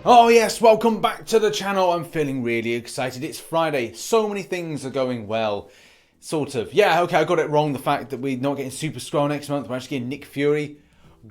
Oh yes, welcome back to the channel. I'm feeling really excited. It's Friday. So many things are going well. Sort of. Yeah, okay, I got it wrong. The fact that we're not getting Super Skrull next month. We're actually getting Nick Fury.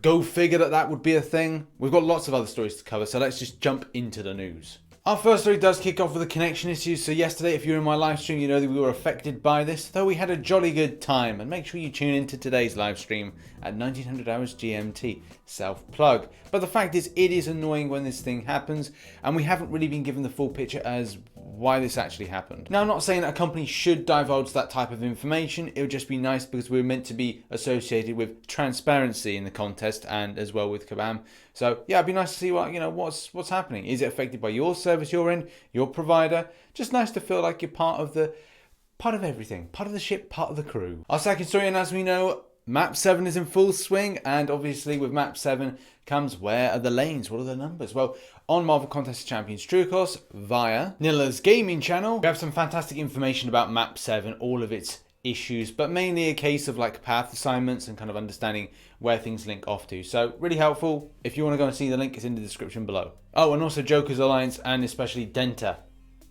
Go figure that would be a thing. We've got lots of other stories to cover, so let's just jump into the news. Our first story does kick off with the connection issues. So yesterday, if you're in my live stream, you know that we were affected by this, though we had a jolly good time. And make sure you tune into today's live stream at 1900 hours GMT. Self-plug. But the fact is, it is annoying when this thing happens, and we haven't really been given the full picture as why this actually happened. Now, I'm not saying that a company should divulge that type of information. It would just be nice because we're meant to be associated with transparency in the contest and as well with Kabam. So yeah, it'd be nice to see what's happening. Is it affected by your service you're in, your provider? Just nice to feel like you're part of everything, part of the ship, part of the crew. Our second story, and as we know, Map7 is in full swing, and obviously with Map7 comes where are the lanes, what are the numbers? Well, on Marvel Contest of Champions True, of course, via Nilla's gaming channel, we have some fantastic information about Map7, all of its issues, but mainly a case of like path assignments and kind of understanding where things link off to. So really helpful. If you want to go and see the link, it's in the description below. Oh, and also Joker's Alliance and especially Denta.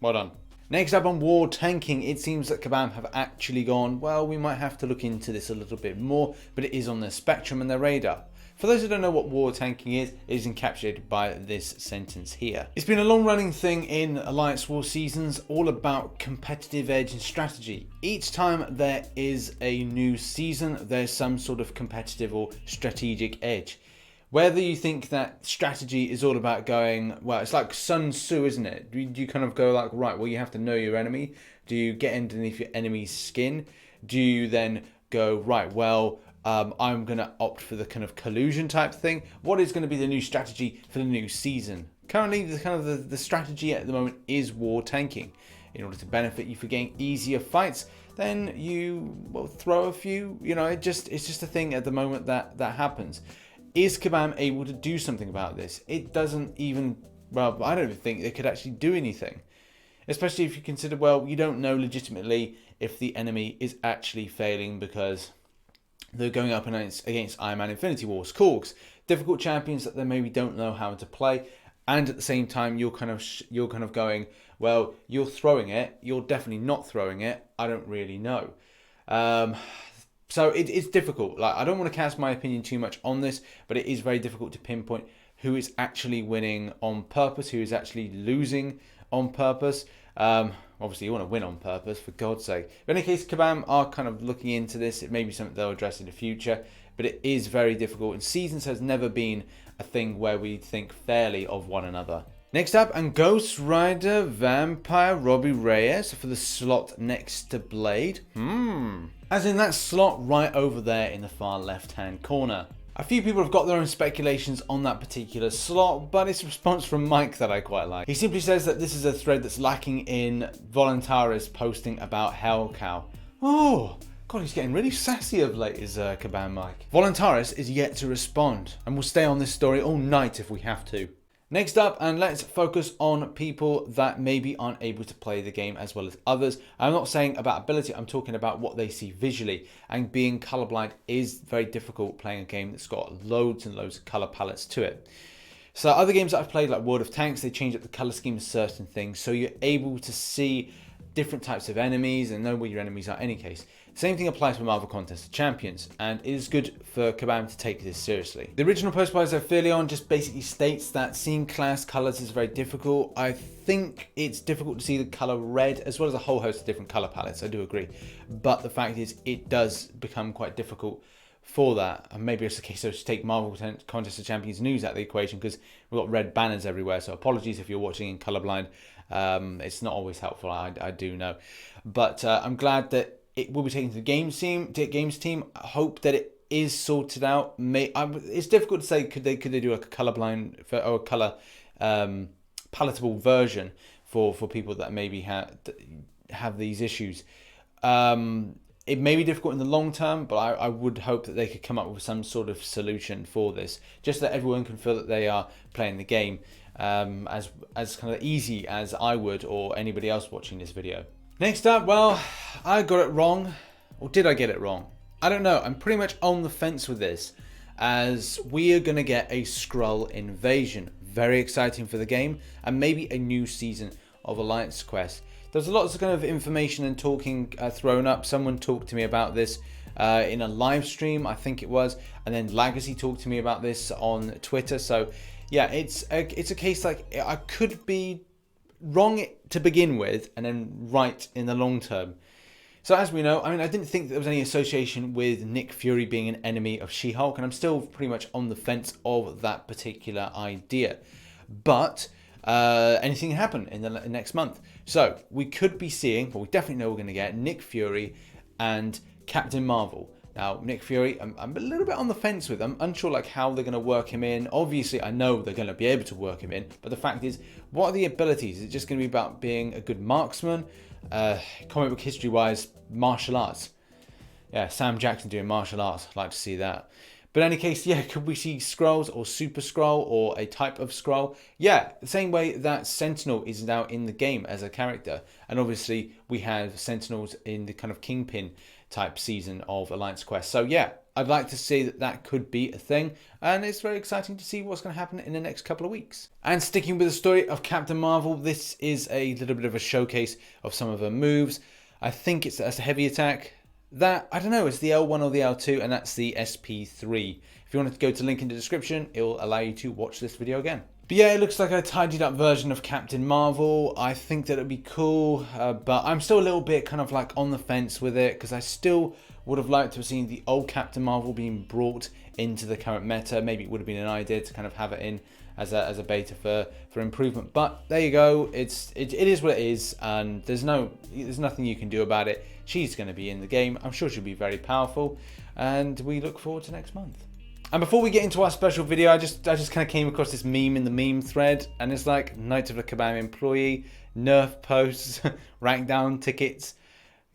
Well done. Next up on war tanking, it seems that Kabam have actually gone, well, we might have to look into this a little bit more, but it is on their spectrum and their radar. For those who don't know what war tanking is, it is encapsulated by this sentence here. It's been a long-running thing in Alliance War seasons, all about competitive edge and strategy. Each time there is a new season, there's some sort of competitive or strategic edge. Whether you think that strategy is all about going, well, it's like Sun Tzu, isn't it? Do you kind of go like, right, well, you have to know your enemy. Do you get underneath your enemy's skin? Do you then go, right, well, I'm going to opt for the kind of collusion type thing? What is going to be the new strategy for the new season? Currently, the strategy at the moment is war tanking. In order to benefit you for getting easier fights, then you will throw a few, it's just a thing at the moment that happens. Is Kabam able to do something about this? It doesn't even, well, I don't even think they could actually do anything. Especially if you consider, well, you don't know legitimately if the enemy is actually failing because they're going up against Iron Man Infinity Wars, Korgs, difficult champions that they maybe don't know how to play, and at the same time you're kind of going, well, you're throwing it, you're definitely not throwing it, I don't really know. So it's difficult. Like, I don't want to cast my opinion too much on this, but it is very difficult to pinpoint who is actually winning on purpose, who is actually losing on purpose. Obviously, you want to win on purpose, for God's sake. But in any case, Kabam are kind of looking into this. It may be something they'll address in the future, but it is very difficult. And Seasons has never been a thing where we think fairly of one another. Next up, and Ghost Rider Vampire Robbie Reyes for the slot next to Blade. As in that slot right over there in the far left-hand corner. A few people have got their own speculations on that particular slot, but it's a response from Miike that I quite like. He simply says that this is a thread that's lacking in Voluntaris posting about Hellcow. Oh, God, he's getting really sassy of late, is Kabam Miike. Voluntaris is yet to respond, and we'll stay on this story all night if we have to. Next up, and let's focus on people that maybe aren't able to play the game as well as others. I'm not saying about ability, I'm talking about what they see visually. And being colorblind is very difficult playing a game that's got loads and loads of color palettes to it. So other games that I've played, like World of Tanks, they change up the color scheme of certain things, so you're able to see different types of enemies and know where your enemies are in any case. Same thing applies for Marvel Contest of Champions, and it is good for Kabam to take this seriously. The original post by Zophilion just basically states that seeing class colors is very difficult. I think it's difficult to see the color red, as well as a whole host of different color palettes, I do agree. But the fact is, it does become quite difficult for that. And maybe it's a case of just take Marvel Contest of Champions news out of the equation, because we've got red banners everywhere, so apologies if you're watching in colorblind. It's not always helpful, I do know. But I'm glad that it will be taken to the games team. I hope that it is sorted out. It's difficult to say, could they do like a colorblind or a color palatable version for people that maybe have these issues. It may be difficult in the long term, but I would hope that they could come up with some sort of solution for this, just that everyone can feel that they are playing the game as kind of easy as I would or anybody else watching this video. Next up, well, I got it wrong. Or did I get it wrong? I don't know. I'm pretty much on the fence with this, as we are going to get a Skrull invasion. very exciting for the game, and maybe a new season of Alliance Quest. There's lots of kind of information and talking thrown up. Someone talked to me about this in a live stream, I think it was, and then Legacy talked to me about this on Twitter. So yeah, it's a case like I could be wrong to begin with and then right in the long term. So as we know, I mean, I didn't think there was any association with Nick Fury being an enemy of She-Hulk, and I'm still pretty much on the fence of that particular idea. But anything can happen in the next month. So we could be seeing, well, we definitely know we're going to get Nick Fury and Captain Marvel. Now, Nick Fury, I'm a little bit on the fence with. I'm unsure like how they're going to work him in. Obviously, I know they're going to be able to work him in, but the fact is, what are the abilities? Is it just going to be about being a good marksman? Comic book history-wise, martial arts. Yeah, Sam Jackson doing martial arts. I'd like to see that. But in any case, yeah, could we see Skrulls or Super Skrull or a type of Skrull? Yeah, the same way that Sentinel is now in the game as a character. And obviously, we have Sentinels in the kind of Kingpin type season of Alliance Quest. So yeah, I'd like to see that that could be a thing, and it's very exciting to see what's going to happen in the next couple of weeks. And sticking with the story of Captain Marvel, this is a little bit of a showcase of some of her moves. I think it's a heavy attack. That, I don't know, it's the L1 or the L2, and that's the SP3. If you want to go to the link in the description, it will allow you to watch this video again. But yeah, it looks like a tidied up version of Captain Marvel. I think that it'd be cool, but I'm still a little bit kind of like on the fence with it, because I still would have liked to have seen the old Captain Marvel being brought into the current meta. Maybe it would have been an idea to kind of have it in as a beta for improvement. But there you go. It is what it is, and there's nothing you can do about it. She's going to be in the game. I'm sure she'll be very powerful, and we look forward to next month. And before we get into our special video, I just kind of came across this meme in the meme thread, and it's like Knights of the Kabam employee, nerf posts, rank down tickets,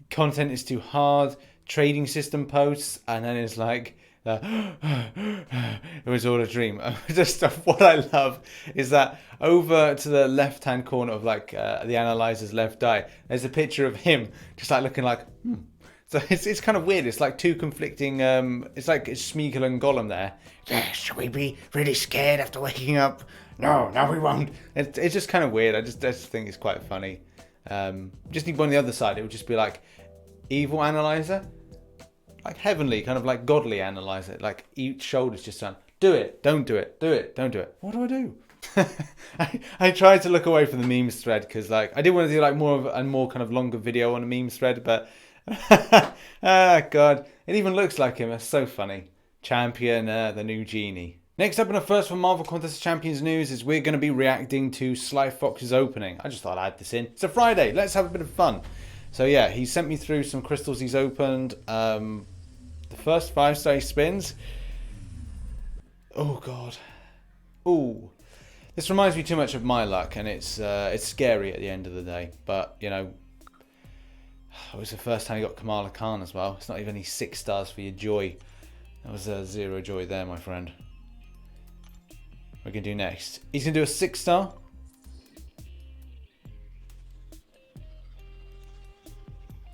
content is too hard, trading system posts, and then it's like, it was all a dream. Just what I love is that over to the left hand corner of like the analyzer's left eye, there's a picture of him just like looking like, So it's kind of weird. It's like two conflicting. It's like Smeagol and Gollum there. Yeah, should we be really scared after waking up? No, we won't. It's just kind of weird. I just think it's quite funny. Just need one on the other side. It would just be like evil analyzer, like heavenly, kind of like godly analyzer. Like each shoulder's just done. Do it. Don't do it. Do it. Don't do it. What do I do? I tried to look away from the memes thread because like I did want to do like more kind of longer video on a memes thread, but. Ah, God. It even looks like him. It's so funny. Champion, the new genie. Next up in the first for Marvel Contest of Champions news is we're going to be reacting to Sly Fox's opening. I just thought I'd add this in. It's a Friday. Let's have a bit of fun. So yeah, he sent me through some crystals he's opened. The first 5-star spins. Oh, God. Ooh. This reminds me too much of my luck, and it's scary at the end of the day. But, you know, it was the first time you got Kamala Khan as well. It's not even any 6 stars for your joy. That was 0 joy there, my friend. What are we going to do next? He's going to do a 6-star.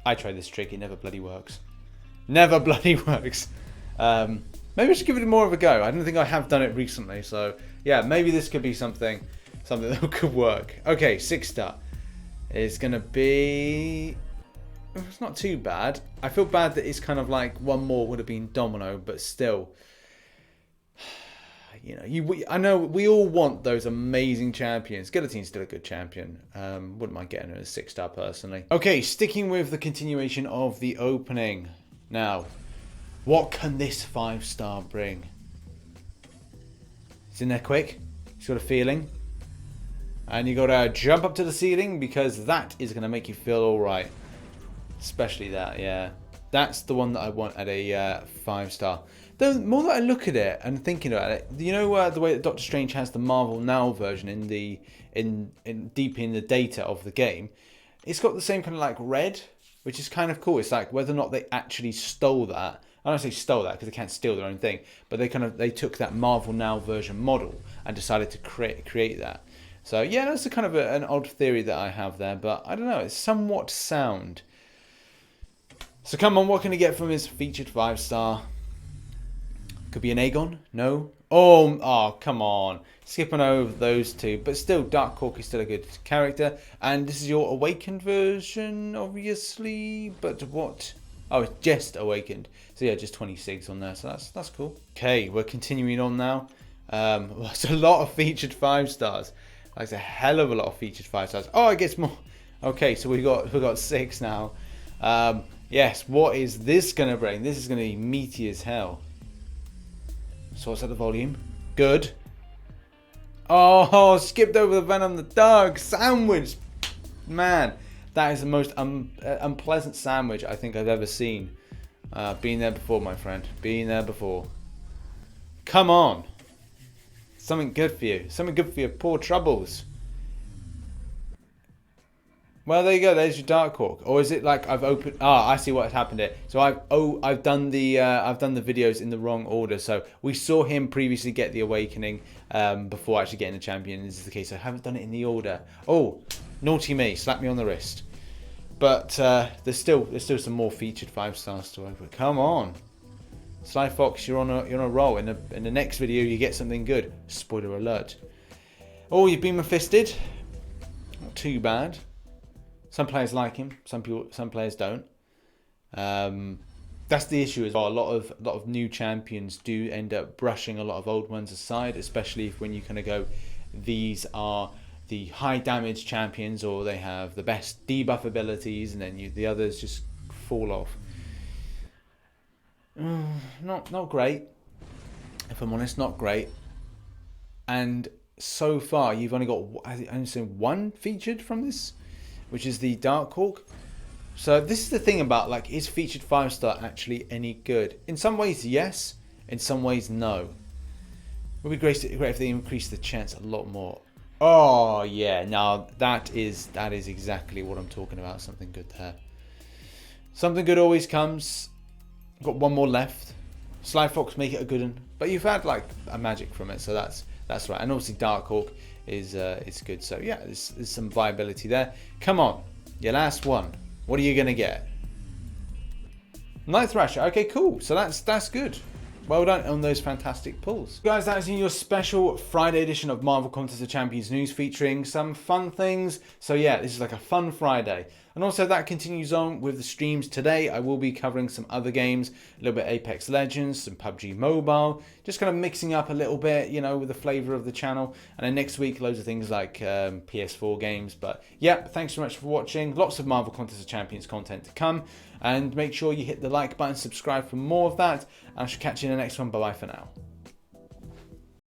I tried this trick. It never bloody works. Never bloody works. Maybe I should give it more of a go. I don't think I have done it recently. So, yeah, maybe this could be something that could work. Okay, 6-star. It's going to be... It's not too bad. I feel bad that it's kind of like one more would have been Domino, but still, you know, I know we all want those amazing champions. Guillotine's still a good champion. Wouldn't mind getting her as 6-star personally. Okay, sticking with the continuation of the opening. Now, what can this 5-star bring? It's in there quick. It's got a feeling. And you got to jump up to the ceiling because that is going to make you feel all right. Especially that, yeah. That's the one that I want at a 5-star. The more that I look at it and thinking about it, you know the way that Doctor Strange has the Marvel Now version in deep in the data of the game, it's got the same kind of like red, which is kind of cool. It's like whether or not they actually stole that. I don't say stole that because they can't steal their own thing, but they took that Marvel Now version model and decided to create that. So yeah, that's a kind of an odd theory that I have there, but I don't know. It's somewhat sound. So come on, what can he get from his featured 5-star? Could be an Aegon? No. Oh, come on. Skipping over those two. But still, Dark Hawk is still a good character. And this is your Awakened version, obviously. But what? Oh, it's just Awakened. So yeah, just 26 on there. So that's cool. Okay, we're continuing on now. It's a lot of featured 5 stars. That's a hell of a lot of featured 5 stars. Oh, it gets more. Okay, so we got 6 now. Yes, what is this gonna bring? This is gonna be meaty as hell. So what's at the volume? Good. Oh, skipped over the Venom the Dog sandwich. Man, that is the most unpleasant sandwich I think I've ever seen. Been there before, my friend. Been there before. Come on. Something good for you. Something good for your poor troubles. Well, there you go. There's your Dark Hawk. Or is it like I've opened? Ah, I see what has happened here. So I've done the videos in the wrong order. So we saw him previously get the Awakening before actually getting the champion. This is the case. I haven't done it in the order. Oh, naughty me! Slap me on the wrist. But there's still some more featured 5 stars to open. Come on, Sly Fox, you're on a roll. In the next video, you get something good. Spoiler alert. Oh, you've been fisted. Not too bad. Some players like him, some players don't. That's the issue as well. A lot of new champions do end up brushing a lot of old ones aside, especially when you kind of go, these are the high damage champions, or they have the best debuff abilities, and then the others just fall off. Not great, if I'm honest, not great. And so far, you've only got one featured from this, which is the Dark Hawk. So this is the thing about, like, is featured 5 star actually any good? In some ways, yes. In some ways, no. It would be great if they increased the chance a lot more. Oh yeah, now that is exactly what I'm talking about. Something good there. Something good always comes. Got one more left. Sly Fox, make it a good one. But you've had like a magic from it, so that's right. And obviously Dark Hawk is good. So yeah, there's some viability there. Come on, your last one. What are you gonna get? Night Thrasher. Okay, cool. So that's good. Well done on those fantastic pulls. Guys, that is in your special Friday edition of Marvel Contest of Champions news, featuring some fun things. So yeah, this is like a fun Friday. And also that continues on with the streams today. I will be covering some other games, a little bit Apex Legends, some PUBG Mobile, just kind of mixing up a little bit, you know, with the flavor of the channel. And then next week, loads of things like PS4 games. But yeah, thanks so much for watching. Lots of Marvel Contest of Champions content to come. And make sure you hit the like button, subscribe for more of that. And I shall catch you in the next one. Bye-bye for now.